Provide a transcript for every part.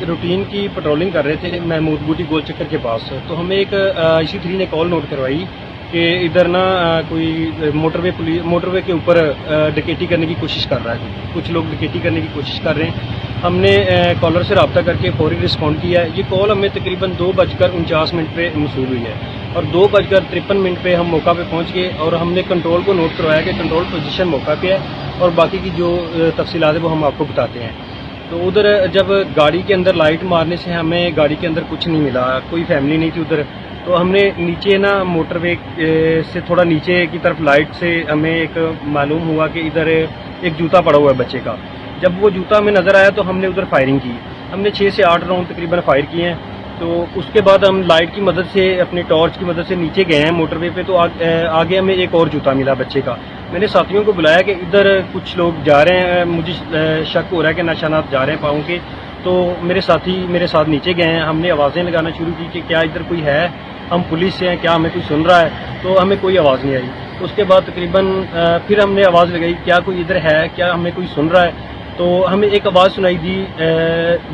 Routine की patrolling कर रहे थे महमूद बूटी गोल चक्कर के पास, तो हमें एक IC3 ने कॉल नोट करवाई कि इधर ना कोई मोटरवे के ऊपर डकैती करने की कोशिश कर रहा है, कुछ लोग डकैती करने की कोशिश कर रहे हैं। हमने कॉलर से रब्ता करके फौरी रिस्पॉन्ड किया है। ये कॉल हमें तकरीबन 2:49 पे मौसूल हुई है और 2:53 पे हम मौका पे पहुंच गए और हमने कंट्रोल को नोट करवाया कि कंट्रोल पोजीशन मौका पे है और बाकी की जो तफसीलात है वो हम आपको बताते हैं। तो उधर जब गाड़ी के अंदर लाइट मारने से हमें गाड़ी के अंदर कुछ नहीं मिला, कोई फैमिली नहीं थी उधर, तो हमने नीचे ना मोटरवे से थोड़ा नीचे की तरफ लाइट से हमें एक मालूम हुआ कि इधर एक जूता पड़ा हुआ है बच्चे का। जब वो जूता हमें नज़र आया तो हमने उधर फायरिंग की। हमने 6 से 8 राउंड तकरीबन फायर किए हैं। तो उसके बाद हम लाइट की मदद से, अपनी टॉर्च की मदद से नीचे गए हैं मोटरवे पे, तो आगे हमें एक और जूता मिला बच्चे का। मैंने साथियों को बुलाया कि इधर कुछ लोग जा रहे हैं, मुझे शक हो रहा है कि निशानात जा रहे हैं पाँव के। तो मेरे साथी मेरे साथ नीचे गए हैं, हमने आवाज़ें लगाना शुरू की कि क्या इधर कोई है, हम पुलिस से हैं, क्या हमें कोई सुन रहा है। तो हमें कोई आवाज़ नहीं आई। उसके बाद तकरीबन फिर हमने आवाज़ लगाई, क्या कोई इधर है, क्या हमें कोई सुन रहा है। तो हमें एक आवाज़ सुनाई दी,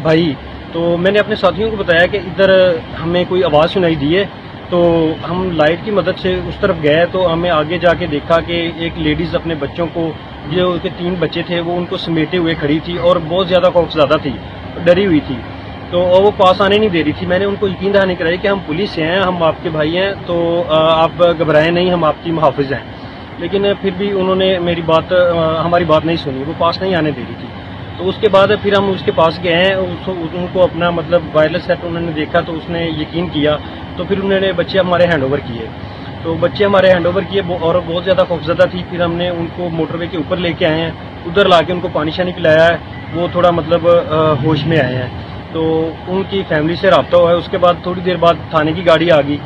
भाई। तो मैंने अपने साथियों को बताया कि इधर हमें कोई आवाज़ सुनाई दी है। तो हम लाइट की मदद से उस तरफ गए तो हमें आगे जाके देखा कि एक लेडीज़ अपने बच्चों को, जो उसके 3 बच्चे थे, वो उनको समेटे हुए खड़ी थी और बहुत ज़्यादा खौफज़दा थी, डरी हुई थी। तो वो पास आने नहीं दे रही थी। मैंने उनको यकीन दहानी कराई कि हम पुलिस से हैं, हम आपके भाई हैं, तो आप घबराएं नहीं, हम आपकी मुहाफ़िज़ हैं। लेकिन फिर भी उन्होंने हमारी बात नहीं सुनी, वो पास नहीं आने दे रही थी। तो उसके बाद फिर हम उसके पास गए हैं, उनको अपना वायरलेस सेट उन्होंने देखा तो उसने यकीन किया, तो फिर उन्होंने बच्चे हमारे हैंड ओवर किए। तो बच्चे हमारे हैंड ओवर किए और बहुत ज़्यादा खौफज़दा थी। फिर हमने उनको मोटरवे के ऊपर लेके आए हैं, उधर लाके उनको पानी शानी पिलाया है, वो थोड़ा होश में आए हैं। तो उनकी फैमिली से रब्ता हुआ है। उसके बाद थोड़ी देर बाद थाने की गाड़ी आ गई।